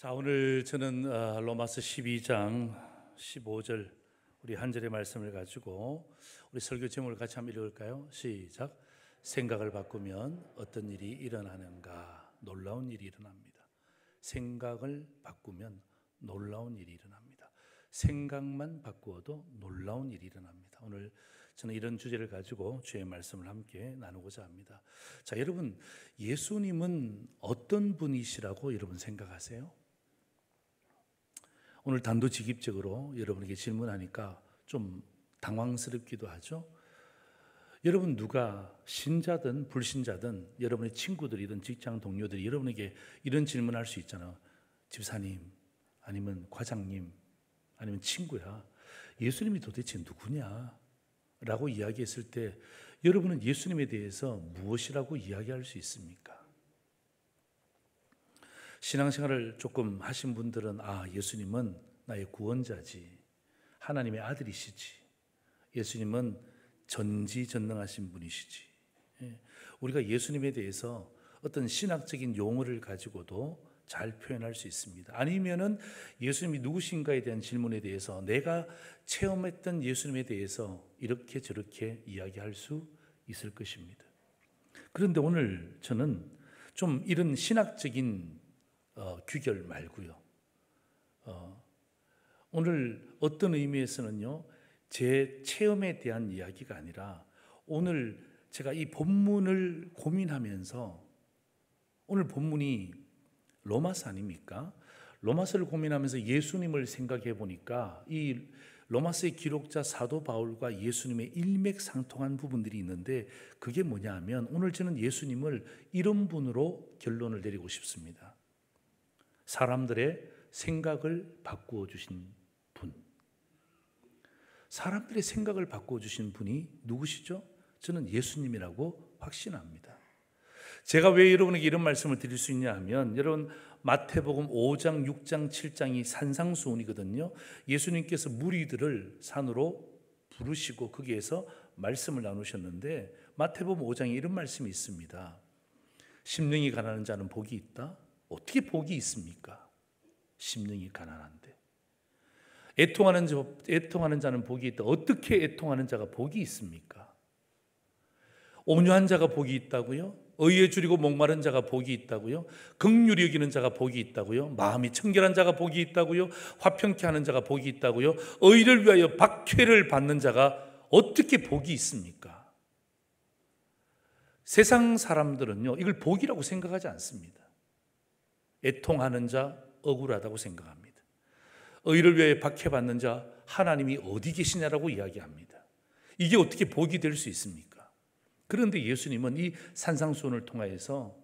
자, 오늘 저는 로마서 12장 15절 우리 한 절의 말씀을 가지고 우리 설교 제목을 같이 한번 읽을까요? 시작. 생각을 바꾸면 어떤 일이 일어나는가? 놀라운 일이 일어납니다. 생각을 바꾸면 놀라운 일이 일어납니다. 생각만 바꾸어도 놀라운 일이 일어납니다. 오늘 저는 이런 주제를 가지고 주의 말씀을 함께 나누고자 합니다. 자, 여러분, 예수님은 어떤 분이시라고 여러분 생각하세요? 오늘 단도직입적으로 여러분에게 질문하니까 좀 당황스럽기도 하죠. 여러분, 누가 신자든 불신자든 여러분의 친구들이든 직장 동료들이 여러분에게 이런 질문할 수 있잖아요. 집사님, 아니면 과장님, 아니면 친구야, 예수님이 도대체 누구냐? 라고 이야기했을 때 여러분은 예수님에 대해서 무엇이라고 이야기할 수 있습니까? 신앙생활을 조금 하신 분들은 예수님은 나의 구원자지, 하나님의 아들이시지, 예수님은 전지전능하신 분이시지. 우리가 예수님에 대해서 어떤 신학적인 용어를 가지고도 잘 표현할 수 있습니다. 아니면은 예수님이 누구신가에 대한 질문에 대해서 내가 체험했던 예수님에 대해서 이렇게 저렇게 이야기할 수 있을 것입니다. 그런데 오늘 저는 좀 이런 신학적인 규결 말고요. 오늘 어떤 의미에서는요, 제 체험에 대한 이야기가 아니라 오늘 제가 이 본문을 고민하면서, 오늘 본문이 로마서 아닙니까? 로마서를 고민하면서 예수님을 생각해 보니까 이 로마서의 기록자 사도 바울과 예수님의 일맥상통한 부분들이 있는데, 그게 뭐냐 하면 오늘 저는 예수님을 이런 분으로 결론을 내리고 싶습니다. 사람들의 생각을 바꾸어 주신 분. 사람들의 생각을 바꾸어 주신 분이 누구시죠? 저는 예수님이라고 확신합니다. 제가 왜 여러분에게 이런 말씀을 드릴 수 있냐 하면, 여러분 마태복음 5장, 6장, 7장이 산상수훈이거든요. 예수님께서 무리들을 산으로 부르시고 거기에서 말씀을 나누셨는데, 마태복음 5장에 이런 말씀이 있습니다. 심령이 가난한 자는 복이 있다. 어떻게 복이 있습니까? 심령이 가난한데. 애통하는 자는 복이 있다. 어떻게 애통하는 자가 복이 있습니까? 온유한 자가 복이 있다고요? 의에 줄이고 목마른 자가 복이 있다고요? 긍휼히 여기는 자가 복이 있다고요? 마음이 청결한 자가 복이 있다고요? 화평케 하는 자가 복이 있다고요? 의를 위하여 박해를 받는 자가 어떻게 복이 있습니까? 세상 사람들은요, 이걸 복이라고 생각하지 않습니다. 애통하는 자, 억울하다고 생각합니다. 의를 위해 박해받는 자, 하나님이 어디 계시냐라고 이야기합니다. 이게 어떻게 복이 될 수 있습니까? 그런데 예수님은 이 산상수훈을 통하여서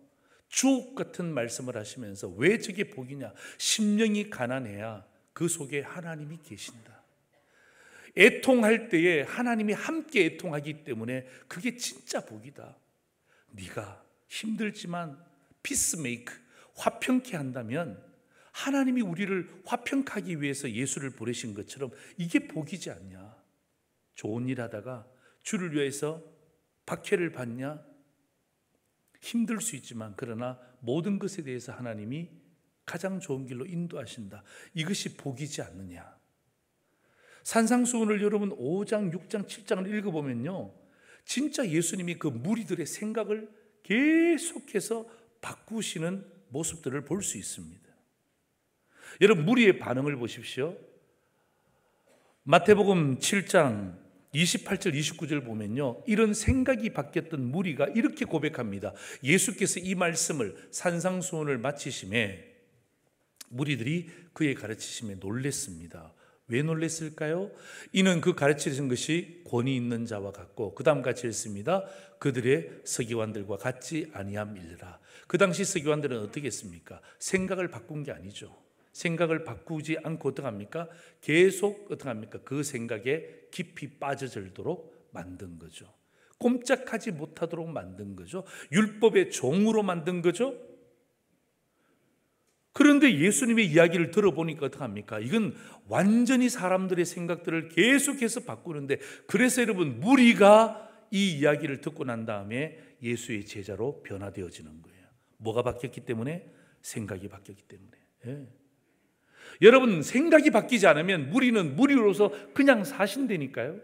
주옥 같은 말씀을 하시면서 왜 저게 복이냐? 심령이 가난해야 그 속에 하나님이 계신다. 애통할 때에 하나님이 함께 애통하기 때문에 그게 진짜 복이다. 네가 힘들지만 피스메이크, 화평케 한다면 하나님이 우리를 화평하기 위해서 예수를 보내신 것처럼 이게 복이지 않냐? 좋은 일 하다가 주를 위해서 박해를 받냐? 힘들 수 있지만 그러나 모든 것에 대해서 하나님이 가장 좋은 길로 인도하신다. 이것이 복이지 않느냐? 산상수훈을 여러분 5장, 6장, 7장을 읽어보면요, 진짜 예수님이 그 무리들의 생각을 계속해서 바꾸시는 모습들을 볼 수 있습니다. 여러분, 무리의 반응을 보십시오. 마태복음 7장 28절 29절 보면요, 이런 생각이 바뀌었던 무리가 이렇게 고백합니다. 예수께서 이 말씀을 산상수훈을 마치심에 무리들이 그의 가르치심에 놀랬습니다. 왜 놀랬을까요? 이는 그 가르치신 것이 권위 있는 자와 같고, 그 다음 같이 읽습니다. 그들의 서기관들과 같지 아니함이라. 그 당시 서기관들은 어떻게 했습니까? 생각을 바꾼 게 아니죠. 생각을 바꾸지 않고 어떻게 합니까? 계속 어떻게 합니까? 그 생각에 깊이 빠져들도록 만든 거죠. 꼼짝하지 못하도록 만든 거죠. 율법의 종으로 만든 거죠. 그런데 예수님의 이야기를 들어보니까 어떡합니까? 이건 완전히 사람들의 생각들을 계속해서 바꾸는데, 그래서 여러분, 무리가 이 이야기를 듣고 난 다음에 예수의 제자로 변화되어지는 거예요. 뭐가 바뀌었기 때문에? 생각이 바뀌었기 때문에. 예. 여러분, 생각이 바뀌지 않으면 무리는 무리로서 그냥 사신다니까요.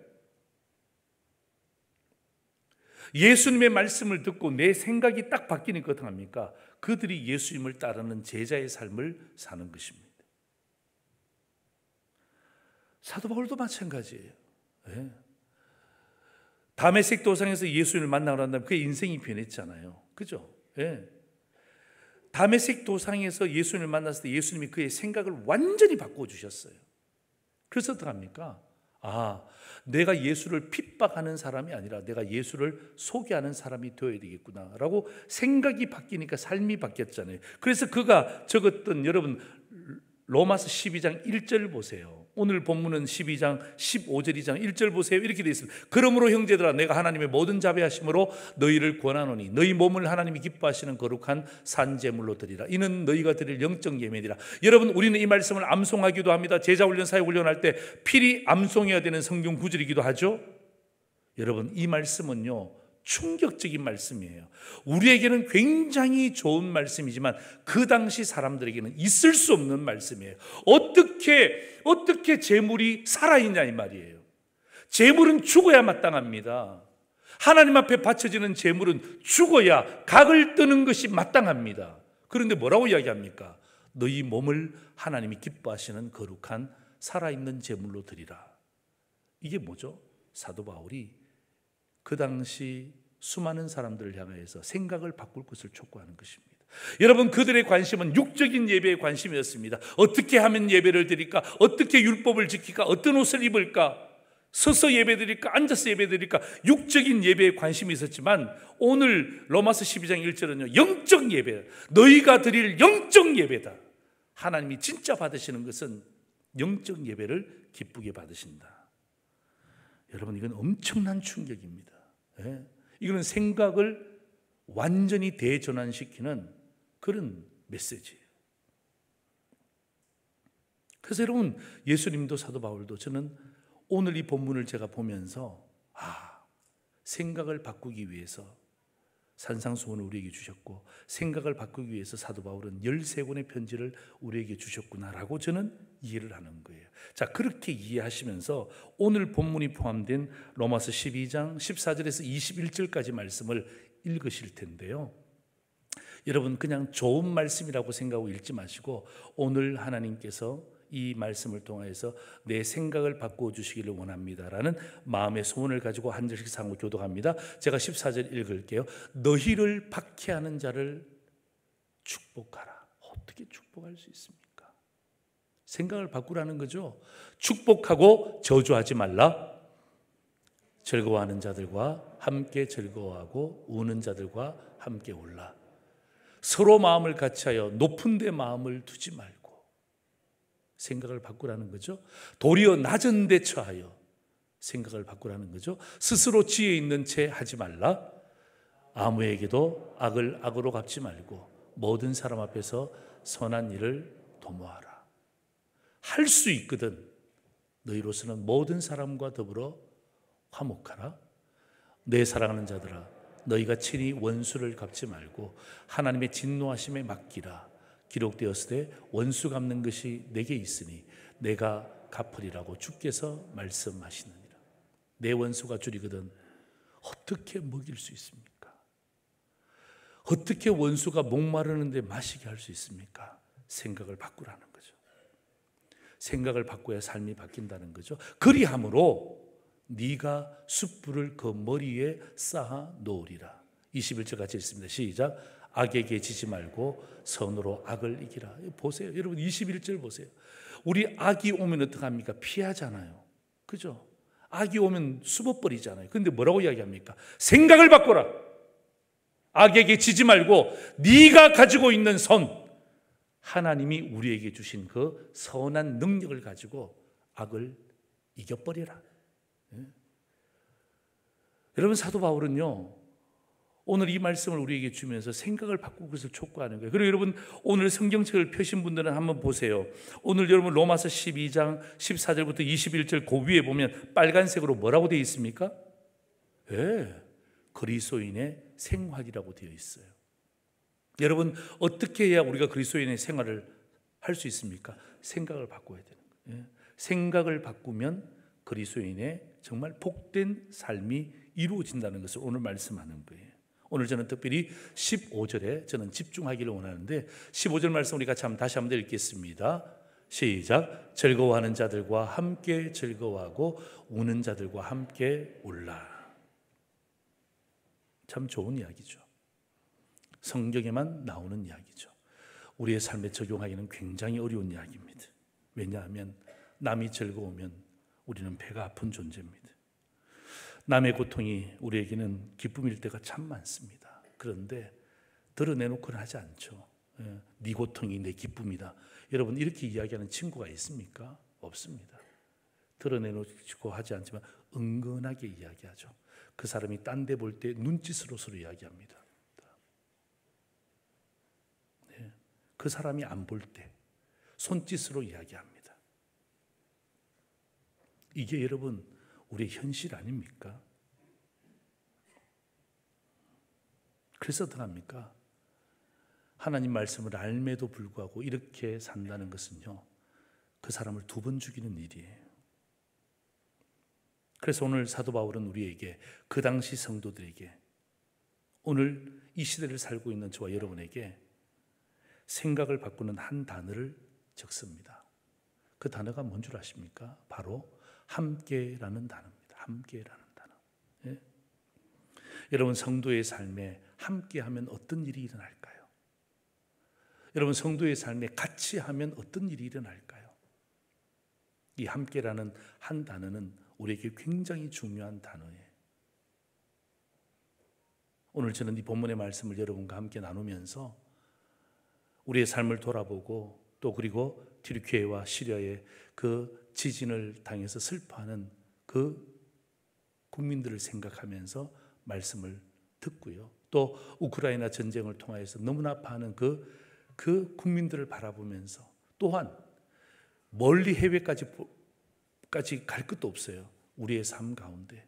예수님의 말씀을 듣고 내 생각이 딱 바뀌니까 어떻게 합니까? 그들이 예수님을 따르는 제자의 삶을 사는 것입니다. 사도 바울도 마찬가지예요. 네. 다메섹 도상에서 예수님을 만나고 난 다음에 그의 인생이 변했잖아요. 그죠? 네. 다메섹 도상에서 예수님을 만났을 때 예수님이 그의 생각을 완전히 바꿔주셨어요. 그래서 어떻게 합니까? 내가 예수를 핍박하는 사람이 아니라 내가 예수를 소개하는 사람이 되어야 되겠구나 라고 생각이 바뀌니까 삶이 바뀌었잖아요. 그래서 그가 적었던, 여러분 로마서 12장 1절 보세요. 오늘 본문은 12장 15절이장 1절 보세요. 이렇게 되어 있습니다. 그러므로 형제들아, 내가 하나님의 모든 자비하심으로 너희를 권하노니 너희 몸을 하나님이 기뻐하시는 거룩한 산제물로 드리라. 이는 너희가 드릴 영적 예배니라. 여러분, 우리는 이 말씀을 암송하기도 합니다. 제자훈련, 사역훈련할 때 필히 암송해야 되는 성경 구절이기도 하죠. 여러분, 이 말씀은요 충격적인 말씀이에요. 우리에게는 굉장히 좋은 말씀이지만 그 당시 사람들에게는 있을 수 없는 말씀이에요. 어떻게 재물이 살아있냐 이 말이에요. 재물은 죽어야 마땅합니다. 하나님 앞에 바쳐지는 재물은 죽어야 각을 뜨는 것이 마땅합니다. 그런데 뭐라고 이야기합니까? 너희 몸을 하나님이 기뻐하시는 거룩한 살아있는 재물로 드리라. 이게 뭐죠? 사도 바울이 그 당시 수많은 사람들을 향해서 생각을 바꿀 것을 촉구하는 것입니다. 여러분, 그들의 관심은 육적인 예배에 관심이었습니다. 어떻게 하면 예배를 드릴까? 어떻게 율법을 지킬까? 어떤 옷을 입을까? 서서 예배 드릴까? 앉아서 예배 드릴까? 육적인 예배에 관심이 있었지만 오늘 로마서 12장 1절은요 영적 예배, 너희가 드릴 영적 예배다. 하나님이 진짜 받으시는 것은 영적 예배를 기쁘게 받으신다. 여러분, 이건 엄청난 충격입니다. 이거는 생각을 완전히 대전환시키는 그런 메시지예요. 그래서 여러분, 예수님도 사도 바울도 저는 오늘 이 본문을 제가 보면서 생각을 바꾸기 위해서 산상수훈을 우리에게 주셨고 생각을 바꾸기 위해서 사도 바울은 13권의 편지를 우리에게 주셨구나라고 저는 이해를 하는 거예요. 자, 그렇게 이해하시면서 오늘 본문이 포함된 로마서 12장 14절에서 21절까지 말씀을 읽으실 텐데요. 여러분, 그냥 좋은 말씀이라고 생각하고 읽지 마시고 오늘 하나님께서 이 말씀을 통해서 내 생각을 바꾸어 주시기를 원합니다라는 마음의 소원을 가지고 한 절씩 상호 교독합니다. 제가 14절 읽을게요. 너희를 박해하는 자를 축복하라. 어떻게 축복할 수 있습니까? 생각을 바꾸라는 거죠. 축복하고 저주하지 말라. 즐거워하는 자들과 함께 즐거워하고 우는 자들과 함께 울라. 서로 마음을 같이하여 높은 데 마음을 두지 말고 생각을 바꾸라는 거죠. 도리어 낮은 데 처하여 생각을 바꾸라는 거죠. 스스로 지혜 있는 채 하지 말라. 아무에게도 악을 악으로 갚지 말고 모든 사람 앞에서 선한 일을 도모하라. 할 수 있거든 너희로서는 모든 사람과 더불어 화목하라. 내 사랑하는 자들아, 너희가 친히 원수를 갚지 말고 하나님의 진노하심에 맡기라. 기록되었을 때 원수 갚는 것이 내게 있으니 내가 갚으리라고 주께서 말씀하시느니라. 내 원수가 줄이거든 어떻게 먹일 수 있습니까? 어떻게 원수가 목마르는데 마시게 할 수 있습니까? 생각을 바꾸라는 거죠. 생각을 바꿔야 삶이 바뀐다는 거죠. 그리함으로 네가 숯불을 그 머리에 쌓아 놓으리라. 21절 같이 읽습니다. 시작. 악에게 지지 말고 선으로 악을 이기라. 보세요. 여러분 21절 보세요. 우리 악이 오면 어떡합니까? 피하잖아요. 그죠? 악이 오면 숨어버리잖아요. 그런데 뭐라고 이야기합니까? 생각을 바꿔라. 악에게 지지 말고 네가 가지고 있는 선, 하나님이 우리에게 주신 그 선한 능력을 가지고 악을 이겨버리라. 여러분, 사도 바울은요 오늘 이 말씀을 우리에게 주면서 생각을 바꾸고 그것을 촉구하는 거예요. 그리고 여러분, 오늘 성경책을 펴신 분들은 한번 보세요. 오늘 여러분 로마서 12장 14절부터 21절 그 위에 보면 빨간색으로 뭐라고 되어 있습니까? 그리스도인의 생활이라고 되어 있어요. 여러분, 어떻게 해야 우리가 그리스도인의 생활을 할 수 있습니까? 생각을 바꿔야 되는 거예요. 생각을 바꾸면 그리스도인의 정말 복된 삶이 이루어진다는 것을 오늘 말씀하는 거예요. 오늘 저는 특별히 15절에 저는 집중하기를 원하는데 15절 말씀 우리 같이 다시 한번 읽겠습니다. 시작. 즐거워하는 자들과 함께 즐거워하고 우는 자들과 함께 울라. 참 좋은 이야기죠. 성경에만 나오는 이야기죠. 우리의 삶에 적용하기는 굉장히 어려운 이야기입니다. 왜냐하면 남이 즐거우면 우리는 배가 아픈 존재입니다. 남의 고통이 우리에게는 기쁨일 때가 참 많습니다. 그런데 드러내놓고는 하지 않죠. 네 고통이 내 기쁨이다. 여러분 이렇게 이야기하는 친구가 있습니까? 없습니다. 드러내놓고 하지 않지만 은근하게 이야기하죠. 그 사람이 딴 데 볼 때 눈짓으로 서로 이야기합니다. 네. 그 사람이 안 볼 때 손짓으로 이야기합니다. 이게 여러분 우리의 현실 아닙니까? 그래서 어떡합니까? 하나님 말씀을 알매도 불구하고 이렇게 산다는 것은요, 그 사람을 2번 죽이는 일이에요. 그래서 오늘 사도 바울은 우리에게, 그 당시 성도들에게, 오늘 이 시대를 살고 있는 저와 여러분에게 생각을 바꾸는 한 단어를 적습니다. 그 단어가 뭔 줄 아십니까? 바로 함께라는 단어입니다. 함께라는 단어. 예? 여러분 성도의 삶에 함께하면 어떤 일이 일어날까요? 여러분 성도의 삶에 같이 하면 어떤 일이 일어날까요? 이 함께라는 한 단어는 우리에게 굉장히 중요한 단어예요. 오늘 저는 이 본문의 말씀을 여러분과 함께 나누면서 우리의 삶을 돌아보고 또 그리고 튀르키예와 시리아의 그 지진을 당해서 슬퍼하는 그 국민들을 생각하면서 말씀을 듣고요. 또 우크라이나 전쟁을 통하여서 너무나 아파하는 그 국민들을 바라보면서 또한 멀리 해외까지 갈 것도 없어요. 우리의 삶 가운데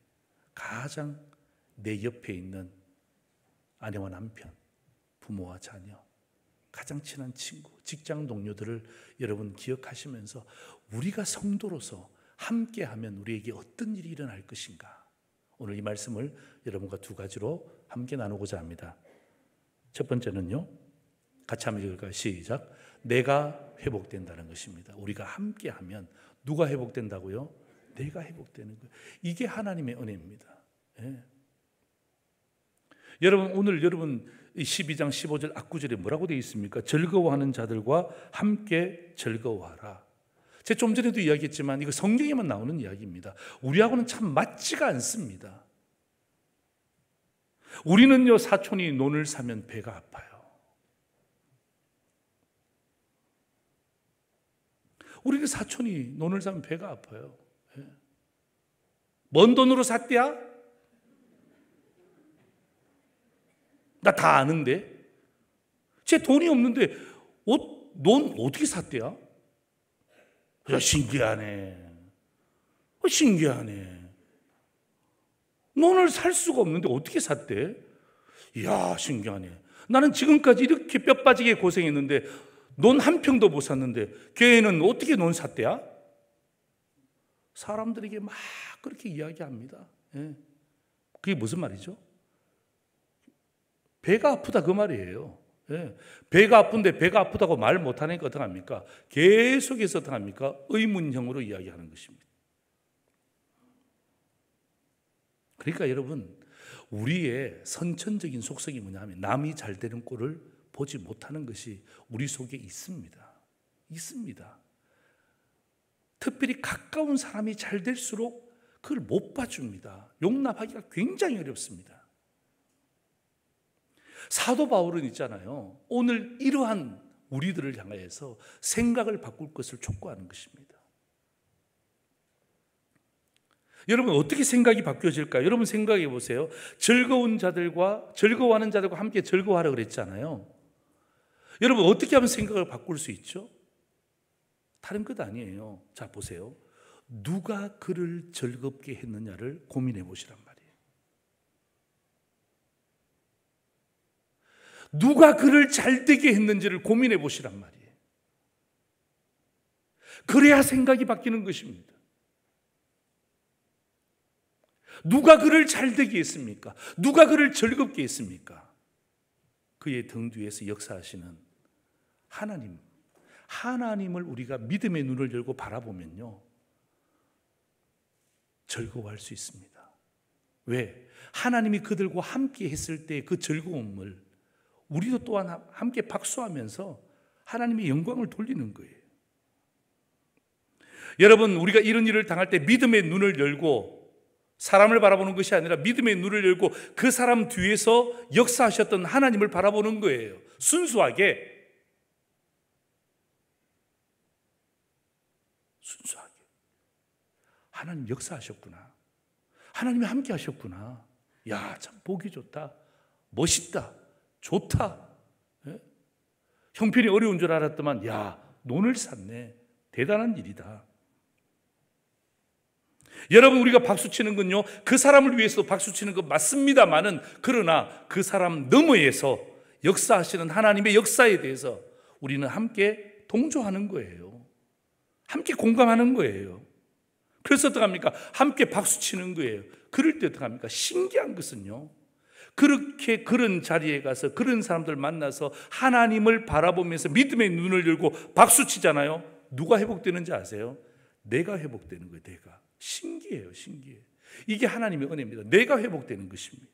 가장 내 옆에 있는 아내와 남편, 부모와 자녀, 가장 친한 친구, 직장 동료들을 여러분 기억하시면서 우리가 성도로서 함께하면 우리에게 어떤 일이 일어날 것인가, 오늘 이 말씀을 여러분과 2가지로 함께 나누고자 합니다. 첫 번째는요, 같이 한번 읽을까요? 시작. 내가 회복된다는 것입니다. 우리가 함께하면 누가 회복된다고요? 내가 회복되는 거예요. 이게 하나님의 은혜입니다. 예. 여러분 오늘 여러분 12장 15절 앞구절에 뭐라고 되어 있습니까? 즐거워하는 자들과 함께 즐거워하라. 제가 좀 전에도 이야기했지만 이거 성경에만 나오는 이야기입니다. 우리하고는 참 맞지가 않습니다. 우리는요, 사촌이 논을 사면 배가 아파요. 우리는 사촌이 논을 사면 배가 아파요. 예. 뭔 돈으로 샀대야? 나 다 아는데. 제 돈이 없는데 논 어떻게 샀대야? 야, 신기하네. 신기하네. 논을 살 수가 없는데 어떻게 샀대? 이야, 신기하네. 나는 지금까지 이렇게 뼈 빠지게 고생했는데 논 한 평도 못 샀는데 걔는 어떻게 논 샀대야? 사람들에게 막 그렇게 이야기합니다. 예. 그게 무슨 말이죠? 배가 아프다 그 말이에요. 예. 배가 아픈데 배가 아프다고 말 못하니까 어떡합니까? 계속해서 어떡합니까? 의문형으로 이야기하는 것입니다. 그러니까 여러분, 우리의 선천적인 속성이 뭐냐면 남이 잘 되는 꼴을 보지 못하는 것이 우리 속에 있습니다. 있습니다. 특별히 가까운 사람이 잘 될수록 그걸 못 봐줍니다. 용납하기가 굉장히 어렵습니다. 사도 바울은 있잖아요, 오늘 이러한 우리들을 향하여서 생각을 바꿀 것을 촉구하는 것입니다. 여러분 어떻게 생각이 바뀌어질까요? 여러분 생각해 보세요. 즐거워하는 자들과 함께 즐거워하라 그랬잖아요. 여러분 어떻게 하면 생각을 바꿀 수 있죠? 다른 것 아니에요. 자 보세요. 누가 그를 즐겁게 했느냐를 고민해 보시란 말이에요. 누가 그를 잘되게 했는지를 고민해 보시란 말이에요. 그래야 생각이 바뀌는 것입니다. 누가 그를 잘되게 했습니까? 누가 그를 즐겁게 했습니까? 그의 등 뒤에서 역사하시는 하나님, 하나님을 우리가 믿음의 눈을 열고 바라보면요, 즐거워할 수 있습니다. 왜? 하나님이 그들과 함께 했을 때 그 즐거움을 우리도 또한 함께 박수하면서 하나님의 영광을 돌리는 거예요. 여러분, 우리가 이런 일을 당할 때 믿음의 눈을 열고 사람을 바라보는 것이 아니라 믿음의 눈을 열고 그 사람 뒤에서 역사하셨던 하나님을 바라보는 거예요. 순수하게 하나님 역사하셨구나, 하나님이 함께 하셨구나, 야, 참 보기 좋다, 멋있다, 좋다. 예? 형편이 어려운 줄 알았더만 야, 논을 샀네, 대단한 일이다. 여러분, 우리가 박수치는 건요, 그 사람을 위해서 박수치는 것 맞습니다만은, 그러나 그 사람 너머에서 역사하시는 하나님의 역사에 대해서 우리는 함께 동조하는 거예요. 함께 공감하는 거예요. 그래서 어떡합니까? 함께 박수치는 거예요. 그럴 때 어떡합니까? 신기한 것은요, 그렇게 그런 자리에 가서 그런 사람들 만나서 하나님을 바라보면서 믿음의 눈을 열고 박수치잖아요. 누가 회복되는지 아세요? 내가 회복되는 거예요. 내가. 신기해요. 신기해요. 이게 하나님의 은혜입니다. 내가 회복되는 것입니다.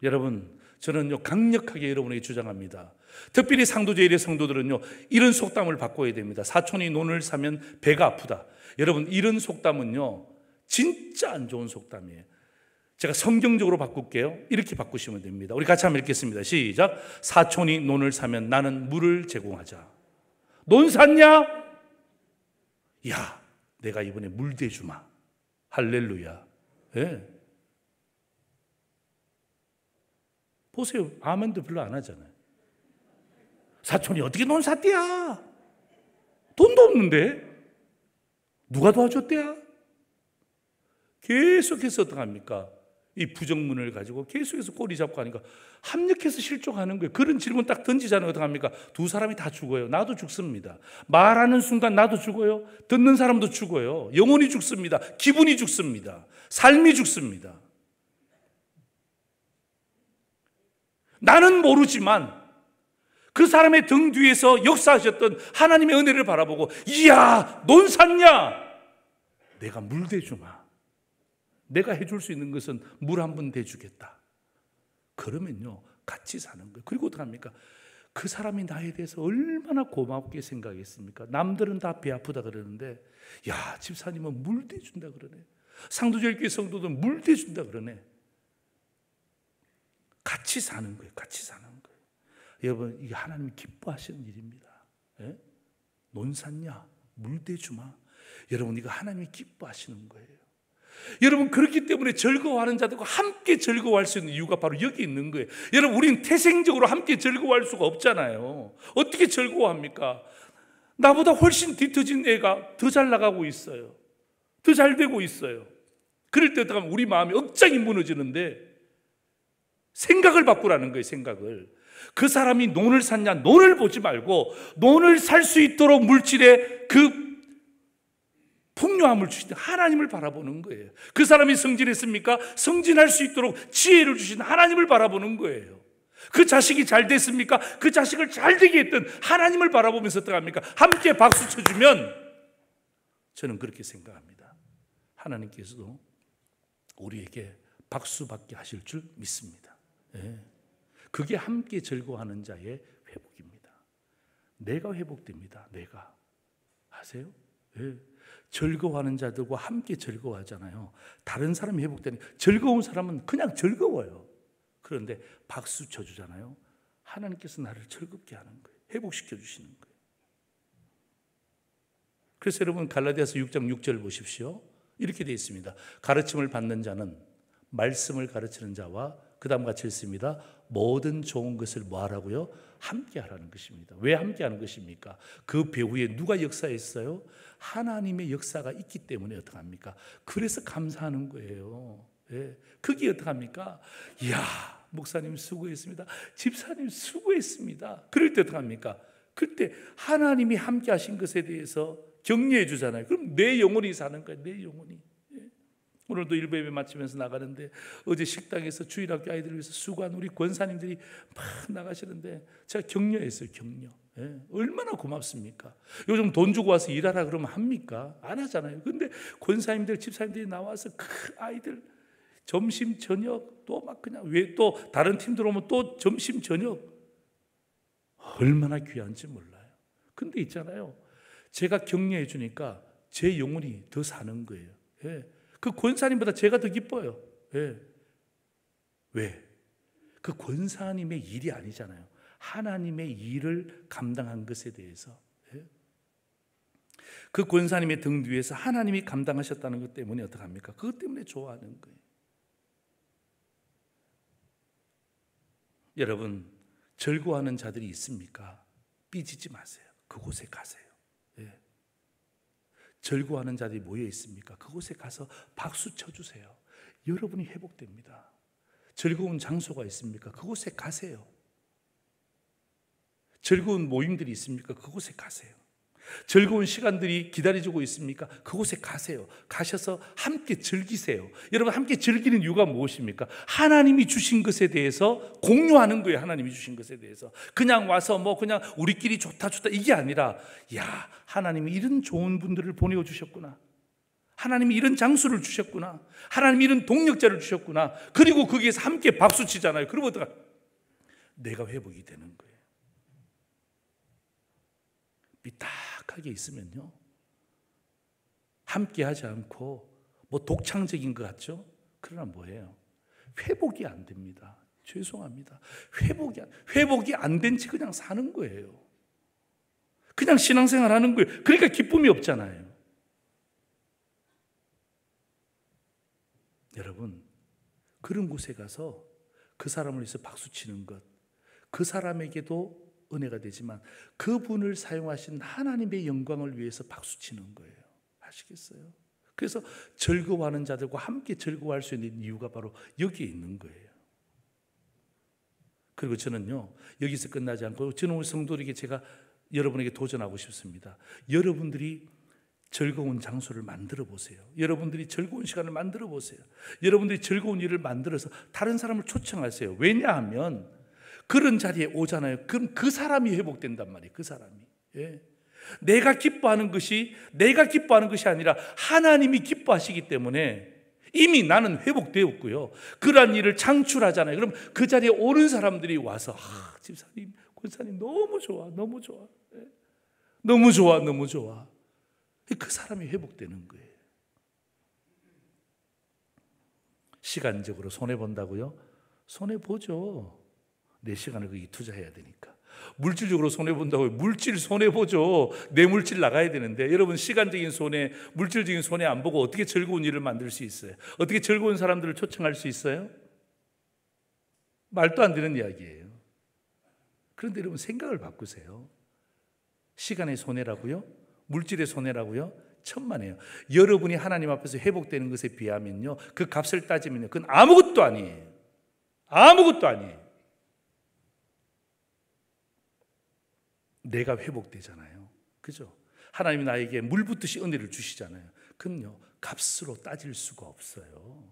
여러분, 저는요, 강력하게 여러분에게 주장합니다. 특별히 상도제일의 성도들은요, 이런 속담을 바꿔야 됩니다. 사촌이 논을 사면 배가 아프다. 여러분, 이런 속담은요, 진짜 안 좋은 속담이에요. 제가 성경적으로 바꿀게요. 이렇게 바꾸시면 됩니다. 우리 같이 한번 읽겠습니다. 시작. 사촌이 논을 사면 나는 물을 제공하자. 논 샀냐? 야, 내가 이번에 물 대주마. 할렐루야. 예. 보세요. 아멘도 별로 안 하잖아요. 사촌이 어떻게 논 샀대야? 돈도 없는데 누가 도와줬대야? 계속해서 어떡합니까? 이 부정문을 가지고 계속해서 꼬리 잡고 하니까 합력해서 실족하는 거예요. 그런 질문 딱 던지잖아요. 어떡합니까? 두 사람이 다 죽어요. 나도 죽습니다. 말하는 순간 나도 죽어요. 듣는 사람도 죽어요. 영혼이 죽습니다. 기분이 죽습니다. 삶이 죽습니다. 나는 모르지만 그 사람의 등 뒤에서 역사하셨던 하나님의 은혜를 바라보고, 이야, 논 샀냐? 내가 물 대주마. 내가 해줄 수 있는 것은 물 한 번 대주겠다. 그러면요, 같이 사는 거예요. 그리고 어떡합니까? 그 사람이 나에 대해서 얼마나 고맙게 생각했습니까? 남들은 다 배 아프다 그러는데, 야, 집사님은 물 대준다 그러네. 상도절교회 성도들은 물 대준다 그러네. 같이 사는 거예요. 같이 사는 거예요. 여러분, 이게 하나님이 기뻐하시는 일입니다. 예? 논 샀냐? 물 대주마. 여러분, 이거 하나님이 기뻐하시는 거예요. 여러분, 그렇기 때문에 즐거워하는 자들과 함께 즐거워할 수 있는 이유가 바로 여기 있는 거예요. 여러분, 우리는 태생적으로 함께 즐거워할 수가 없잖아요. 어떻게 즐거워합니까? 나보다 훨씬 뒤처진 애가 더 잘 나가고 있어요. 더 잘 되고 있어요. 그럴 때 어떡하면 우리 마음이 억장이 무너지는데, 생각을 바꾸라는 거예요. 생각을. 그 사람이 논을 샀냐? 논을 보지 말고 논을 살 수 있도록 물질의 그 풍요함을 주신 하나님을 바라보는 거예요. 그 사람이 승진했습니까? 승진할 수 있도록 지혜를 주신 하나님을 바라보는 거예요. 그 자식이 잘 됐습니까? 그 자식을 잘 되게 했던 하나님을 바라보면서 어떡합니까? 함께 박수 쳐주면, 저는 그렇게 생각합니다. 하나님께서도 우리에게 박수받게 하실 줄 믿습니다. 예. 그게 함께 즐거워하는 자의 회복입니다. 내가 회복됩니다. 내가. 아세요? 예. 즐거워하는 자들과 함께 즐거워하잖아요. 다른 사람이 회복되는, 즐거운 사람은 그냥 즐거워요. 그런데 박수 쳐주잖아요. 하나님께서 나를 즐겁게 하는 거예요. 회복시켜 주시는 거예요. 그래서 여러분, 갈라디아서 6장 6절 보십시오. 이렇게 되어 있습니다. 가르침을 받는 자는 말씀을 가르치는 자와 그 다음 같이 읽습니다. 모든 좋은 것을 뭐 하라고요? 함께 하라는 것입니다. 왜 함께 하는 것입니까? 그 배후에 누가 역사했어요? 하나님의 역사가 있기 때문에 어떡합니까? 그래서 감사하는 거예요. 예. 그게 어떡합니까? 이야, 목사님 수고했습니다. 집사님 수고했습니다. 그럴 때 어떡합니까? 그때 하나님이 함께 하신 것에 대해서 격려해 주잖아요. 그럼 내 영혼이 사는 거예요. 내 영혼이. 오늘도 일부 예배 마치면서 나가는데 어제 식당에서 주일학교 아이들을 위해서 수고한 우리 권사님들이 막 나가시는데 제가 격려했어요. 격려. 얼마나 고맙습니까? 요즘 돈 주고 와서 일하라 그러면 합니까? 안 하잖아요. 근데 권사님들, 집사님들이 나와서 그 아이들 점심 저녁 또 막 그냥 왜 또 다른 팀들 오면 또 점심 저녁 얼마나 귀한지 몰라요. 근데 있잖아요. 제가 격려해 주니까 제 영혼이 더 사는 거예요. 그 권사님보다 제가 더 기뻐요. 왜? 그 권사님의 일이 아니잖아요. 하나님의 일을 감당한 것에 대해서. 그 권사님의 등 뒤에서 하나님이 감당하셨다는 것 때문에 어떡합니까? 그것 때문에 좋아하는 거예요. 여러분, 즐거워하는 자들이 있습니까? 삐지지 마세요. 그곳에 가세요. 즐거워하는 자들이 모여 있습니까? 그곳에 가서 박수 쳐주세요. 여러분이 회복됩니다. 즐거운 장소가 있습니까? 그곳에 가세요. 즐거운 모임들이 있습니까? 그곳에 가세요. 즐거운 시간들이 기다려주고 있습니까? 그곳에 가세요. 가셔서 함께 즐기세요. 여러분, 함께 즐기는 이유가 무엇입니까? 하나님이 주신 것에 대해서 공유하는 거예요. 하나님이 주신 것에 대해서 그냥 와서 뭐 그냥 우리끼리 좋다 이게 아니라, 야, 하나님이 이런 좋은 분들을 보내어 주셨구나. 하나님이 이런 장소를 주셨구나. 하나님이 이런 동력자를 주셨구나. 그리고 거기에서 함께 박수 치잖아요. 그러면 내가 회복이 되는 거예요. 삐딱하게 있으면요, 함께 하지 않고 뭐 독창적인 것 같죠? 그러나 뭐예요? 회복이 안 됩니다. 죄송합니다. 회복이 안 된 채 그냥 사는 거예요. 그냥 신앙생활 하는 거예요. 그러니까 기쁨이 없잖아요. 여러분, 그런 곳에 가서 그 사람을 위해서 박수 치는 것, 그 사람에게도 은혜가 되지만 그분을 사용하신 하나님의 영광을 위해서 박수치는 거예요. 아시겠어요? 그래서 즐거워하는 자들과 함께 즐거워할 수 있는 이유가 바로 여기에 있는 거예요. 그리고 저는요, 여기서 끝나지 않고 저는 우리 성도들에게 제가 여러분에게 도전하고 싶습니다. 여러분들이 즐거운 장소를 만들어 보세요. 여러분들이 즐거운 시간을 만들어 보세요. 여러분들이 즐거운 일을 만들어서 다른 사람을 초청하세요. 왜냐하면 그런 자리에 오잖아요. 그럼 그 사람이 회복된단 말이에요. 그 사람이. 내가 기뻐하는 것이 아니라 하나님이 기뻐하시기 때문에 이미 나는 회복되었고요. 그러한 일을 창출하잖아요. 그럼 그 자리에 오는 사람들이 와서, 집사님, 권사님 너무 좋아. 너무 좋아. 너무 좋아. 너무 좋아. 그 사람이 회복되는 거예요. 시간적으로 손해본다고요? 손해보죠. 내 시간을 거기 투자해야 되니까. 물질적으로 손해본다고요? 물질 손해보죠. 내 물질 나가야 되는데, 여러분, 시간적인 손해, 물질적인 손해 안 보고 어떻게 즐거운 일을 만들 수 있어요? 어떻게 즐거운 사람들을 초청할 수 있어요? 말도 안 되는 이야기예요. 그런데 여러분, 생각을 바꾸세요. 시간의 손해라고요? 물질의 손해라고요? 천만에요. 여러분이 하나님 앞에서 회복되는 것에 비하면요, 그 값을 따지면요, 그건 아무것도 아니에요. 아무것도 아니에요. 내가 회복되잖아요. 그죠? 하나님이 나에게 물 붓듯이 은혜를 주시잖아요. 그건요, 값으로 따질 수가 없어요.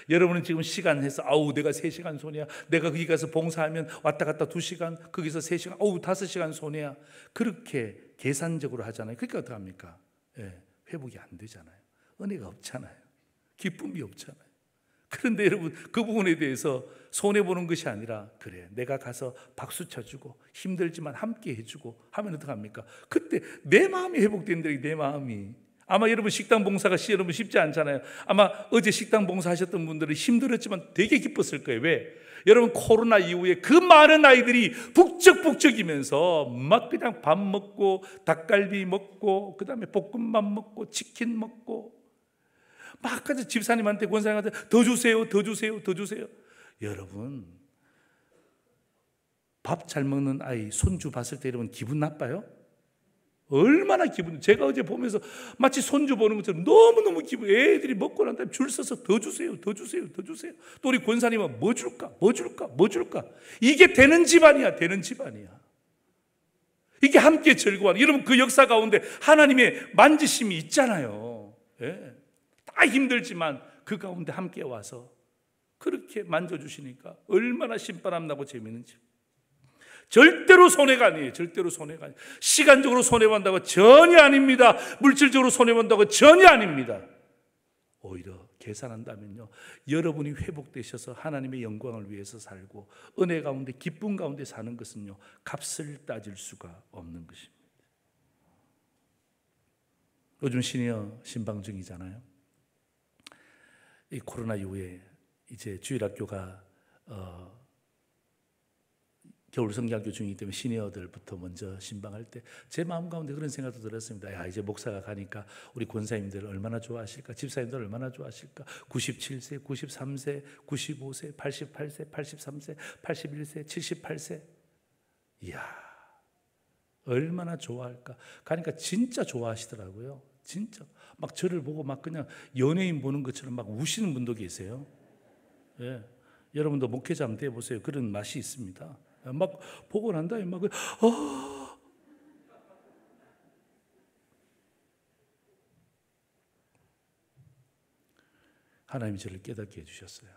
여러분은 지금 시간 해서, 내가 3시간 손해야. 내가 거기 가서 봉사하면 왔다 갔다 2시간, 거기서 3시간, 5시간 손해야. 그렇게 계산적으로 하잖아요. 그러니까 어떡합니까? 회복이 안 되잖아요. 은혜가 없잖아요. 기쁨이 없잖아요. 그런데 여러분, 그 부분에 대해서 손해보는 것이 아니라, 그래, 내가 가서 박수 쳐주고 힘들지만 함께 해주고 하면 어떡합니까? 그때 내 마음이 회복된다. 내 마음이. 아마 여러분 식당 봉사가 여러분 쉽지 않잖아요. 아마 어제 식당 봉사 하셨던 분들은 힘들었지만 되게 기뻤을 거예요. 왜? 여러분, 코로나 이후에 그 많은 아이들이 북적북적이면서 막 그냥 밥 먹고 닭갈비 먹고 그다음에 볶음밥 먹고 치킨 먹고 막 집사님한테 권사님한테 더 주세요. 여러분, 밥 잘 먹는 아이 손주 봤을 때 여러분 기분 나빠요? 얼마나 기분, 제가 어제 보면서 마치 손주 보는 것처럼 너무너무 기분, 애들이 먹고 난 다음에 줄 서서 더 주세요, 더 주세요, 더 주세요. 또 우리 권사님은 뭐 줄까, 뭐 줄까, 뭐 줄까. 이게 되는 집안이야, 되는 집안이야. 이게 함께 즐거워하는, 여러분 그 역사 가운데 하나님의 만지심이 있잖아요. 예. 다 힘들지만 그 가운데 함께 와서 그렇게 만져주시니까 얼마나 신바람 나고 재미있는지. 절대로 손해가 아니에요. 절대로 손해가 아니에요. 시간적으로 손해본다고 전혀 아닙니다. 물질적으로 손해본다고 전혀 아닙니다. 오히려 계산한다면요, 여러분이 회복되셔서 하나님의 영광을 위해서 살고 은혜 가운데 기쁨 가운데 사는 것은요, 값을 따질 수가 없는 것입니다. 요즘 시니어 신방 중이잖아요. 이 코로나 이후에 이제 주일학교가 겨울 성경학교 중이기 때문에 시니어들부터 먼저 신방할 때 제 마음 가운데 그런 생각도 들었습니다. 야, 이제 목사가 가니까 우리 권사님들 얼마나 좋아하실까, 집사님들 얼마나 좋아하실까. 97세, 93세, 95세, 88세, 83세, 81세, 78세. 이야, 얼마나 좋아할까. 가니까 진짜 좋아하시더라고요. 진짜 막 저를 보고 막 그냥 연예인 보는 것처럼 막 우시는 분도 계세요. 예, 여러분도 목회자 한번 돼보세요. 그런 맛이 있습니다. 막 보고 난 다음에 막 하나님이 저를 깨닫게 해주셨어요.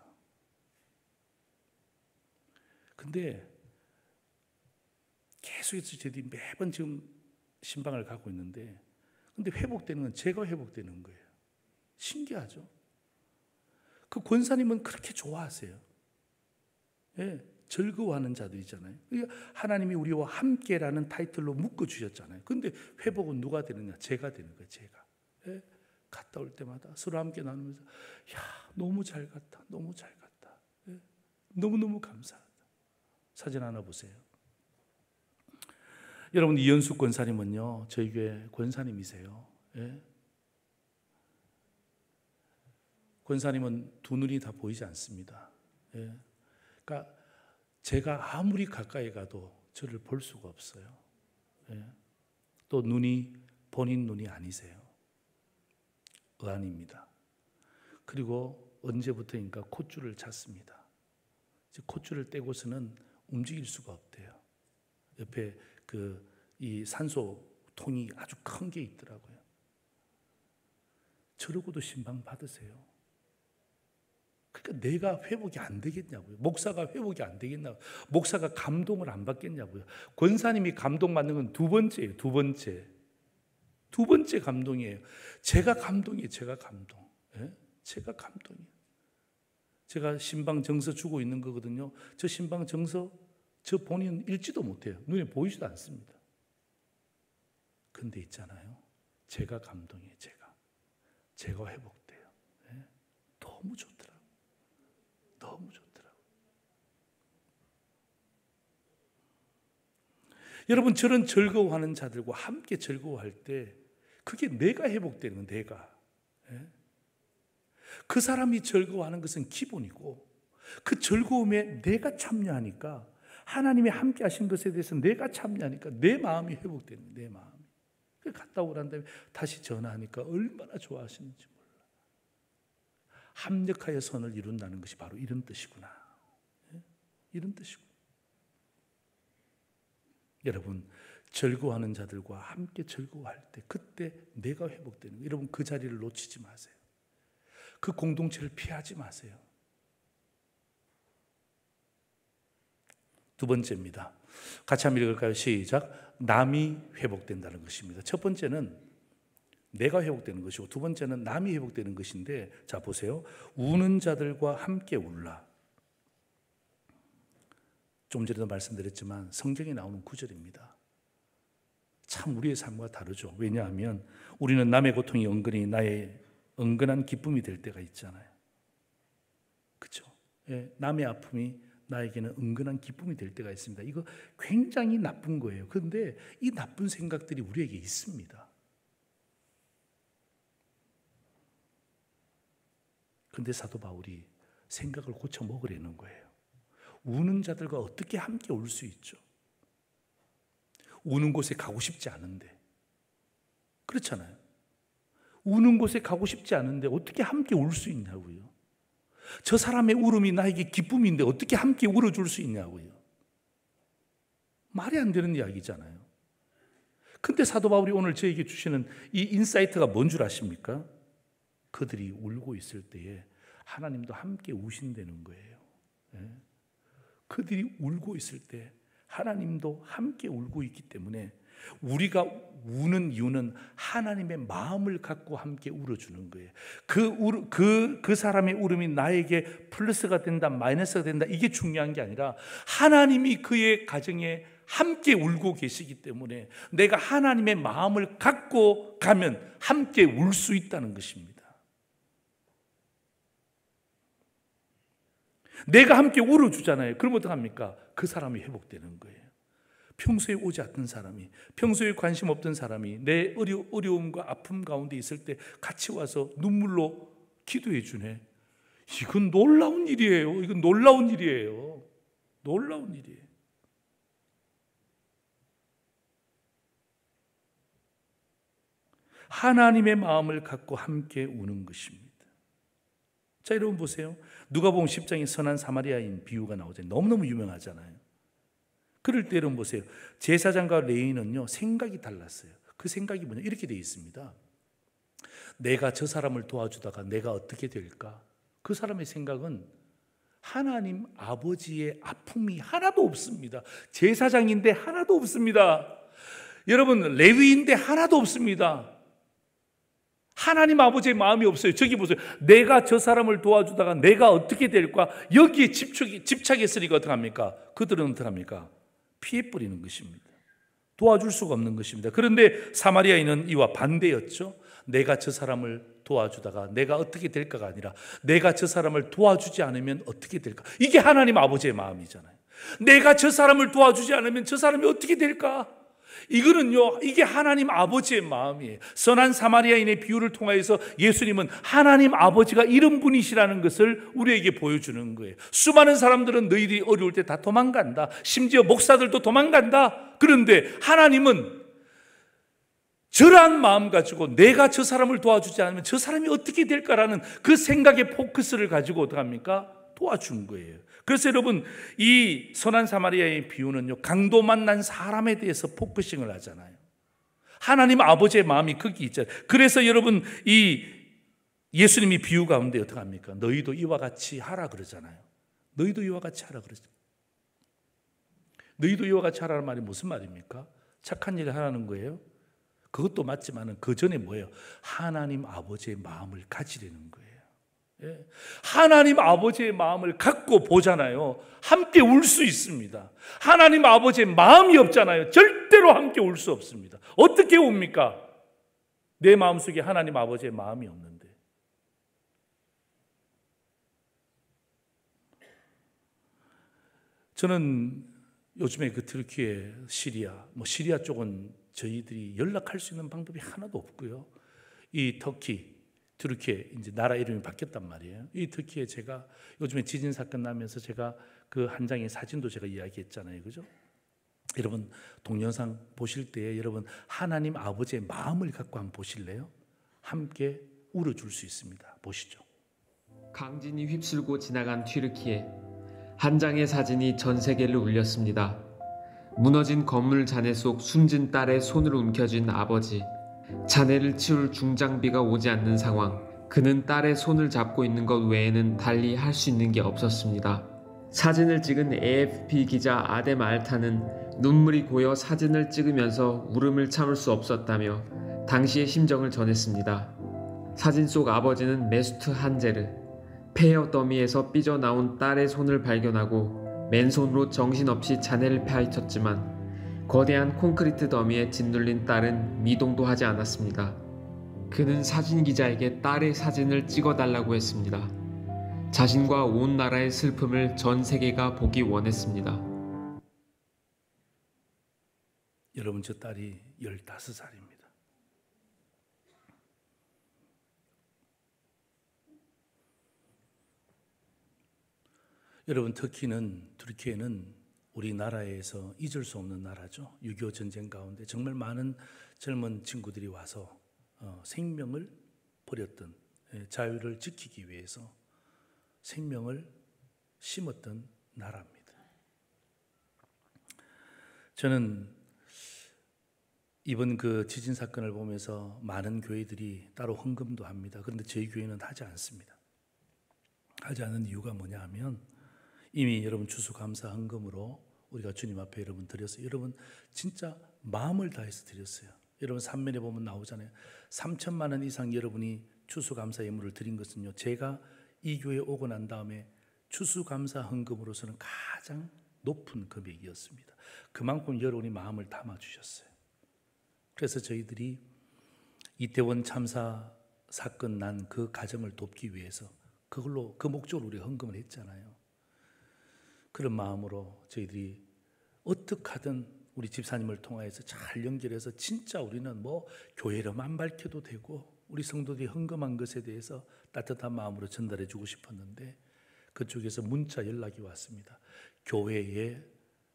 근데 계속해서 저들이 매번 지금 신방을 가고 있는데, 근데 회복되는 건 제가 회복되는 거예요. 신기하죠? 그 권사님은 그렇게 좋아하세요. 예, 즐거워하는 자들이잖아요. 하나님이 우리와 함께라는 타이틀로 묶어주셨잖아요. 근데 회복은 누가 되느냐? 제가 되는 거예요. 제가. 예, 갔다 올 때마다 서로 함께 나누면서 야, 너무 잘 갔다. 너무 잘 갔다. 예, 너무너무 감사하다. 사진 하나 보세요. 여러분, 이현숙 권사님은요, 저희 교회 권사님이세요. 예? 권사님은 두 눈이 다 보이지 않습니다. 예? 그러니까 제가 아무리 가까이 가도 저를 볼 수가 없어요. 예? 또 눈이 본인 눈이 아니세요. 의안입니다. 그리고 언제부터인가 콧줄을 찼습니다. 콧줄을 떼고서는 움직일 수가 없대요. 옆에 이 산소통이 아주 큰 게 있더라고요. 저러고도 신방 받으세요. 그러니까 내가 회복이 안 되겠냐고요. 목사가 회복이 안 되겠냐고요. 목사가 감동을 안 받겠냐고요. 권사님이 감동받는 건 두 번째예요. 두 번째 감동이에요. 제가 감동이에요. 제가 감동. 예? 제가 감동이에요. 제가 신방 정서 주고 있는 거거든요. 저 신방 정서 저 본인 읽지도 못해요. 눈에 보이지도 않습니다. 근데 있잖아요, 제가 감동이에요. 제가 회복돼요. 네? 너무 좋더라고요. 너무 좋더라고요. 여러분, 저런 즐거워하는 자들과 함께 즐거워할 때 그게 내가 회복되는 거예요. 내가. 네? 그 사람이 즐거워하는 것은 기본이고, 그 즐거움에 내가 참여하니까, 하나님이 함께 하신 것에 대해서 내가 참여하니까 내 마음이 회복되는 거예요. 내 마음이. 갔다 오란 다음에 다시 전화하니까 얼마나 좋아하시는지 몰라. 합력하여 선을 이룬다는 것이 바로 이런 뜻이구나. 이런 뜻이구나. 여러분, 즐거워하는 자들과 함께 즐거워할 때 그때 내가 회복되는 거예요. 여러분, 그 자리를 놓치지 마세요. 그 공동체를 피하지 마세요. 두 번째입니다. 같이 한번 읽을까요? 시작. 남이 회복된다는 것입니다. 첫 번째는 내가 회복되는 것이고, 두 번째는 남이 회복되는 것인데, 자 보세요. 우는 자들과 함께 울라. 좀 전에도 말씀드렸지만 성경에 나오는 구절입니다. 참 우리의 삶과 다르죠. 왜냐하면 우리는 남의 고통이 은근히 나의 은근한 기쁨이 될 때가 있잖아요. 그렇죠? 예, 남의 아픔이 나에게는 은근한 기쁨이 될 때가 있습니다. 이거 굉장히 나쁜 거예요. 그런데 이 나쁜 생각들이 우리에게 있습니다. 그런데 사도 바울이 생각을 고쳐 먹으려는 거예요. 우는 자들과 어떻게 함께 울 수 있죠? 우는 곳에 가고 싶지 않은데, 그렇잖아요. 우는 곳에 가고 싶지 않은데 어떻게 함께 울 수 있냐고요. 저 사람의 울음이 나에게 기쁨인데 어떻게 함께 울어줄 수 있냐고요. 말이 안 되는 이야기잖아요. 근데 사도 바울이 오늘 저에게 주시는 이 인사이트가 뭔 줄 아십니까? 그들이 울고 있을 때에 하나님도 함께 우신다는 거예요. 그들이 울고 있을 때 하나님도 함께 울고 있기 때문에 우리가 우는 이유는 하나님의 마음을 갖고 함께 울어주는 거예요. 그 사람의 울음이 나에게 플러스가 된다, 마이너스가 된다, 이게 중요한 게 아니라 하나님이 그의 가정에 함께 울고 계시기 때문에 내가 하나님의 마음을 갖고 가면 함께 울 수 있다는 것입니다. 내가 함께 울어주잖아요. 그럼 어떡합니까? 그 사람이 회복되는 거예요. 평소에 오지 않던 사람이, 평소에 관심 없던 사람이 내 어려움과 아픔 가운데 있을 때 같이 와서 눈물로 기도해 주네. 이건 놀라운 일이에요. 이건 놀라운 일이에요. 놀라운 일이에요. 하나님의 마음을 갖고 함께 우는 것입니다. 자, 여러분 보세요. 누가복음 10장에 선한 사마리아인 비유가 나오잖아요. 너무너무 유명하잖아요. 그럴 때 여러분 보세요. 제사장과 레위인은요, 생각이 달랐어요. 그 생각이 뭐냐, 이렇게 되어 있습니다. 내가 저 사람을 도와주다가 내가 어떻게 될까? 그 사람의 생각은 하나님 아버지의 아픔이 하나도 없습니다. 제사장인데 하나도 없습니다. 여러분, 레위인데 하나도 없습니다. 하나님 아버지의 마음이 없어요. 저기 보세요. 내가 저 사람을 도와주다가 내가 어떻게 될까? 여기에 집착했으니까 어떡합니까? 그들은 어떡합니까? 피해버리는 것입니다. 도와줄 수가 없는 것입니다. 그런데 사마리아인은 이와 반대였죠. 내가 저 사람을 도와주다가 내가 어떻게 될까가 아니라 내가 저 사람을 도와주지 않으면 어떻게 될까? 이게 하나님 아버지의 마음이잖아요. 내가 저 사람을 도와주지 않으면 저 사람이 어떻게 될까? 이거는요, 이게 하나님 아버지의 마음이에요. 선한 사마리아인의 비유를 통해서 예수님은 하나님 아버지가 이런 분이시라는 것을 우리에게 보여주는 거예요. 수많은 사람들은 너희들이 어려울 때 다 도망간다. 심지어 목사들도 도망간다. 그런데 하나님은 저러한 마음 가지고 내가 저 사람을 도와주지 않으면 저 사람이 어떻게 될까라는 그 생각의 포커스를 가지고 어떡합니까? 도와준 거예요. 그래서 여러분, 이 선한 사마리아의 비유는요, 강도 만난 사람에 대해서 포커싱을 하잖아요. 하나님 아버지의 마음이 거기 있잖아요. 그래서 여러분, 이 예수님이 비유 가운데 어떻게 합니까? 너희도 이와 같이 하라 그러잖아요. 너희도 이와 같이 하라 그러잖아요. 너희도 이와 같이 하라는 말이 무슨 말입니까? 착한 일을 하라는 거예요. 그것도 맞지만 그 전에 뭐예요? 하나님 아버지의 마음을 가지려는 거예요. 하나님 아버지의 마음을 갖고 보잖아요. 함께 울 수 있습니다. 하나님 아버지의 마음이 없잖아요. 절대로 함께 울 수 없습니다. 어떻게 웁니까? 내 마음속에 하나님 아버지의 마음이 없는데. 저는 요즘에 그 터키에 시리아, 시리아 쪽은 저희들이 연락할 수 있는 방법이 하나도 없고요. 이 터키에 이제 나라 이름이 바뀌었단 말이에요. 이 터키에 제가 요즘에 지진 사건 나면서 제가 그 한 장의 사진도 제가 이야기했잖아요. 그죠? 여러분 동영상 보실 때 여러분 하나님 아버지의 마음을 갖고 한번 보실래요? 함께 울어줄 수 있습니다. 보시죠. 강진이 휩쓸고 지나간 튀르키예. 한 장의 사진이 전 세계를 울렸습니다. 무너진 건물 잔해 속 숨진 딸의 손을 움켜쥔 아버지. 자네를 치울 중장비가 오지 않는 상황. 그는 딸의 손을 잡고 있는 것 외에는 달리 할 수 있는 게 없었습니다. 사진을 찍은 AFP 기자 아뎀 알타는 눈물이 고여 사진을 찍으면서 울음을 참을 수 없었다며 당시의 심정을 전했습니다. 사진 속 아버지는 메수트 한제르, 폐허 더미에서 삐져나온 딸의 손을 발견하고 맨손으로 정신없이 자네를 파헤쳤지만 거대한 콘크리트 더미에 짓눌린 딸은 미동도 하지 않았습니다. 그는 사진 기자에게 딸의 사진을 찍어달라고 했습니다. 자신과 온 나라의 슬픔을 전 세계가 보기 원했습니다. 여러분 저 딸이 15살입니다. 여러분 터키에는 우리나라에서 잊을 수 없는 나라죠. 6.25 전쟁 가운데 정말 많은 젊은 친구들이 와서 생명을 버렸던, 자유를 지키기 위해서 생명을 심었던 나라입니다. 저는 이번 그 지진 사건을 보면서 많은 교회들이 따로 헌금도 합니다. 그런데 저희 교회는 하지 않습니다. 하지 않는 이유가 뭐냐 하면 이미 여러분 추수감사 헌금으로 우리가 주님 앞에 여러분 드렸어요. 여러분 진짜 마음을 다해서 드렸어요. 여러분 삼면에 보면 나오잖아요. 3천만 원 이상 여러분이 추수감사 예물을 드린 것은요, 제가 이 교회에 오고 난 다음에 추수감사 헌금으로서는 가장 높은 금액이었습니다. 그만큼 여러분이 마음을 담아주셨어요. 그래서 저희들이 이태원 참사 사건 난 그 가정을 돕기 위해서 그걸로 그 목적으로 우리가 헌금을 했잖아요. 그런 마음으로 저희들이 어떻게 하든 우리 집사님을 통해서 잘 연결해서 진짜 우리는 뭐 교회로만 밝혀도 되고 우리 성도들이 헌금한 것에 대해서 따뜻한 마음으로 전달해 주고 싶었는데 그쪽에서 문자 연락이 왔습니다. 교회의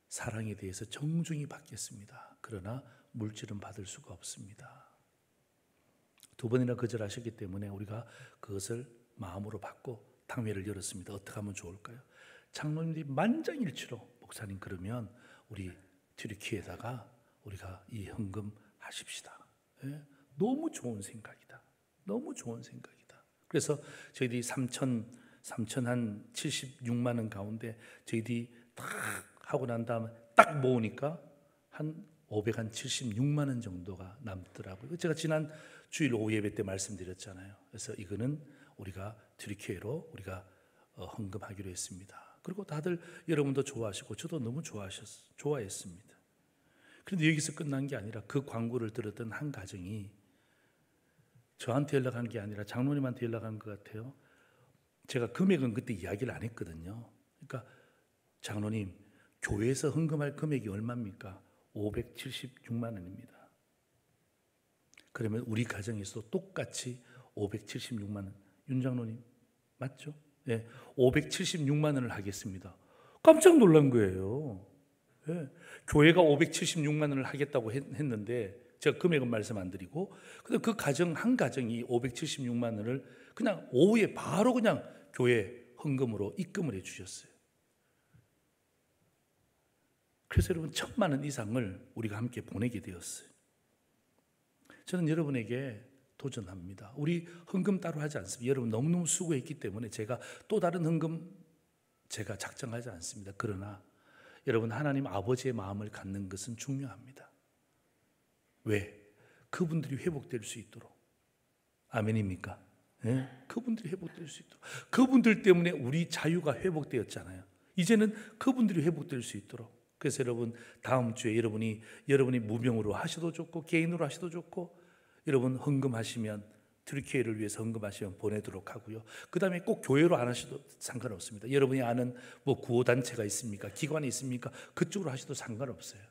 사랑에 대해서 정중히 받겠습니다. 그러나 물질은 받을 수가 없습니다. 2번이나 거절하셨기 때문에 우리가 그것을 마음으로 받고 당회를 열었습니다. 어떻게 하면 좋을까요? 장로님들이 만장일치로 목사님 그러면 우리 튀르키예에다가 우리가 이 헌금 하십시다. 예? 너무 좋은 생각이다. 너무 좋은 생각이다. 그래서 저희들이 3,076만 원 가운데 저희들이 딱 하고 난 다음에 딱 모으니까 한 576만 원 정도가 남더라고요. 제가 지난 주일 오후 예배 때 말씀드렸잖아요. 그래서 이거는 우리가 튀르키예로 우리가 헌금하기로 했습니다. 그리고 다들 여러분도 좋아하시고 저도 너무 좋아했습니다. 그런데 여기서 끝난 게 아니라 그 광고를 들었던 한 가정이 저한테 연락한 게 아니라 장로님한테 연락한 것 같아요. 제가 금액은 그때 이야기를 안 했거든요. 그러니까 장로님, 교회에서 헌금할 금액이 얼마입니까? 576만 원입니다. 그러면 우리 가정에서 똑같이 576만 원. 윤 장로님 맞죠? 네, 576만 원을 하겠습니다. 깜짝 놀란 거예요. 네, 교회가 576만 원을 하겠다고 했는데 제가 금액은 말씀 안 드리고 근데 그 가정 한 가정이 576만 원을 그냥 오후에 바로 그냥 교회 헌금으로 입금을 해 주셨어요. 그래서 여러분 1,000만 원 이상을 우리가 함께 보내게 되었어요. 저는 여러분에게 도전합니다. 우리 헌금 따로 하지 않습니다. 여러분 너무너무 수고했기 때문에 제가 또 다른 헌금 제가 작정하지 않습니다. 그러나 여러분 하나님 아버지의 마음을 갖는 것은 중요합니다. 왜? 그분들이 회복될 수 있도록. 아멘입니까? 네? 그분들이 회복될 수 있도록. 그분들 때문에 우리 자유가 회복되었잖아요. 이제는 그분들이 회복될 수 있도록. 그래서 여러분 다음 주에 여러분이 무명으로 하셔도 좋고 개인으로 하셔도 좋고 여러분 헌금하시면 튀르키예를 위해서 헌금하시면 보내도록 하고요. 그 다음에 꼭 교회로 안 하셔도 상관없습니다. 여러분이 아는 뭐 구호단체가 있습니까? 기관이 있습니까? 그쪽으로 하셔도 상관없어요.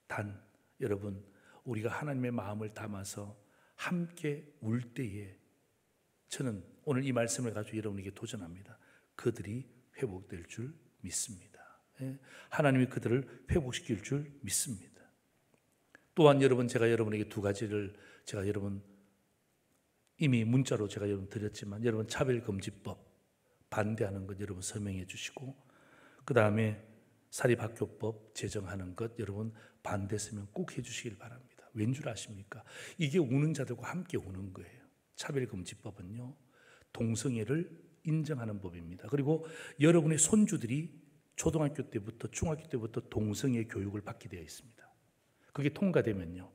단 여러분 우리가 하나님의 마음을 담아서 함께 울 때에 저는 오늘 이 말씀을 가지고 여러분에게 도전합니다. 그들이 회복될 줄 믿습니다. 하나님이 그들을 회복시킬 줄 믿습니다. 또한 여러분 제가 여러분에게 두 가지를 제가 여러분 이미 문자로 제가 여러분 드렸지만 여러분 차별금지법 반대하는 것 여러분 서명해 주시고 그 다음에 사립학교법 제정하는 것 여러분 반대 서명 꼭 해주시길 바랍니다. 왠 줄 아십니까? 이게 우는 자들과 함께 우는 거예요. 차별금지법은요 동성애를 인정하는 법입니다. 그리고 여러분의 손주들이 초등학교 때부터 중학교 때부터 동성애 교육을 받게 되어 있습니다. 그게 통과되면요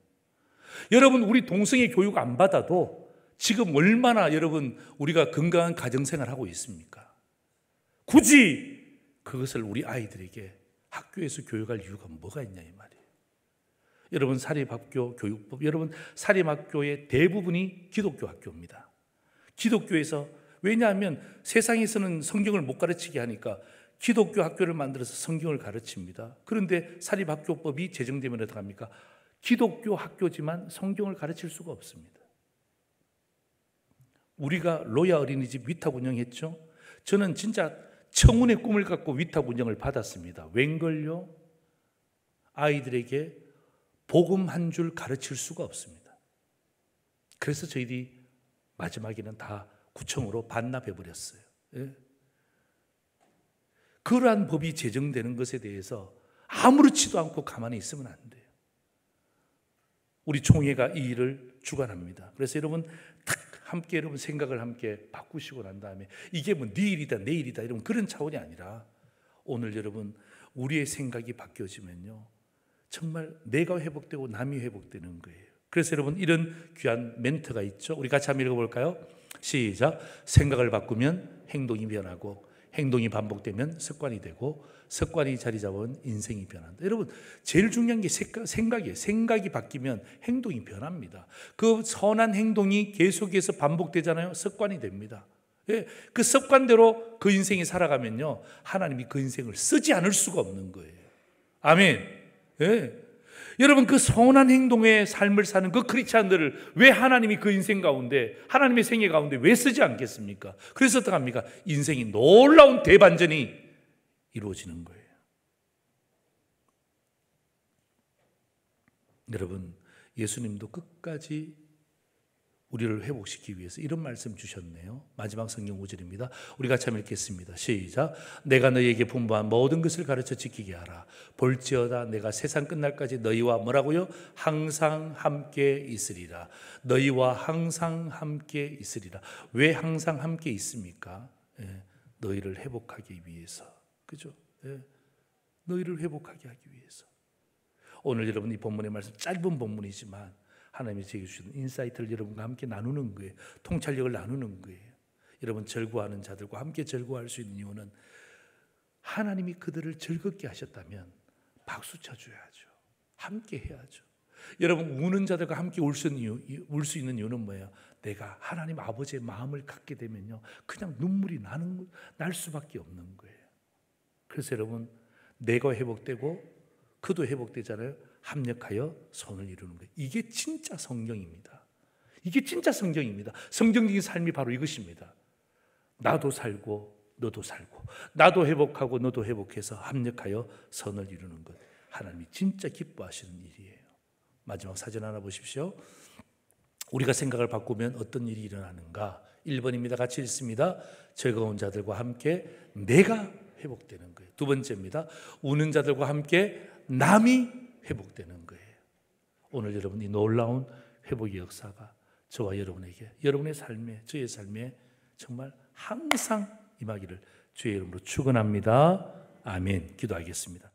여러분 우리 동성애 교육 안 받아도 지금 얼마나 여러분 우리가 건강한 가정생활을 하고 있습니까? 굳이 그것을 우리 아이들에게 학교에서 교육할 이유가 뭐가 있냐 이 말이에요. 여러분 사립학교 교육법 여러분 사립학교의 대부분이 기독교 학교입니다. 기독교에서 왜냐하면 세상에서는 성경을 못 가르치게 하니까 기독교 학교를 만들어서 성경을 가르칩니다. 그런데 사립학교법이 제정되면 어떻게 합니까? 기독교 학교지만 성경을 가르칠 수가 없습니다. 우리가 로야 어린이집 위탁 운영했죠. 저는 진짜 청운의 꿈을 갖고 위탁 운영을 받았습니다. 웬걸요? 아이들에게 복음 한 줄 가르칠 수가 없습니다. 그래서 저희들이 마지막에는 다 구청으로 반납해버렸어요. 예? 그러한 법이 제정되는 것에 대해서 아무렇지도 않고 가만히 있으면 안 돼요. 우리 총회가 이 일을 주관합니다. 그래서 여러분 탁 함께 여러분 생각을 함께 바꾸시고 난 다음에 이게 뭐 네 일이다 내 일이다 이런 그런 차원이 아니라 오늘 여러분 우리의 생각이 바뀌어지면요 정말 내가 회복되고 남이 회복되는 거예요. 그래서 여러분 이런 귀한 멘트가 있죠. 우리 같이 한번 읽어볼까요? 시작. 생각을 바꾸면 행동이 변하고 행동이 반복되면 습관이 되고 습관이 자리 잡으면 인생이 변한다. 여러분 제일 중요한 게 생각이에요. 생각이 바뀌면 행동이 변합니다. 그 선한 행동이 계속해서 반복되잖아요. 습관이 됩니다. 예, 그 습관대로 그 인생이 살아가면요 하나님이 그 인생을 쓰지 않을 수가 없는 거예요. 아멘. 예. 여러분 그 선한 행동의 삶을 사는 그 크리스찬들을 왜 하나님이 그 인생 가운데 하나님의 생애 가운데 왜 쓰지 않겠습니까? 그래서 어떻게 합니까? 인생이 놀라운 대반전이 이루어지는 거예요. 여러분 예수님도 끝까지 우리를 회복시키기 위해서 이런 말씀 주셨네요. 마지막 성경 5절입니다. 우리 같이 한번 읽겠습니다. 시작. 내가 너희에게 분부한 모든 것을 가르쳐 지키게 하라. 볼지어다 내가 세상 끝날까지 너희와 뭐라고요? 항상 함께 있으리라. 너희와 항상 함께 있으리라. 왜 항상 함께 있습니까? 예, 너희를 회복하기 위해서. 그죠? 예, 너희를 회복하게 하기 위해서. 오늘 여러분 이 본문의 말씀 짧은 본문이지만 하나님이 제게 주시는 인사이트를 여러분과 함께 나누는 거예요. 통찰력을 나누는 거예요. 여러분 절구하는 자들과 함께 절구할 수 있는 이유는 하나님이 그들을 즐겁게 하셨다면 박수 쳐줘야죠. 함께 해야죠. 여러분 우는 자들과 함께 울 수 있는 이유는 뭐예요? 내가 하나님 아버지의 마음을 갖게 되면요 그냥 눈물이 날 수밖에 없는 거예요. 그래서 여러분 내가 회복되고 그도 회복되잖아요. 합력하여 선을 이루는 거예요. 이게 진짜 성경입니다. 이게 진짜 성경입니다. 성경적인 삶이 바로 이것입니다. 나도 살고 너도 살고 나도 회복하고 너도 회복해서 합력하여 선을 이루는 것. 하나님이 진짜 기뻐하시는 일이에요. 마지막 사진 하나 보십시오. 우리가 생각을 바꾸면 어떤 일이 일어나는가? 1번입니다. 같이 읽습니다. 즐거운 자들과 함께 내가 회복되는 거예요. 두 번째입니다. 우는 자들과 함께 남이 회복되는 거예요. 오늘 여러분 이 놀라운 회복의 역사가 저와 여러분에게 여러분의 삶에 저의 삶에 정말 항상 임하기를 주의 이름으로 축원합니다. 아멘. 기도하겠습니다.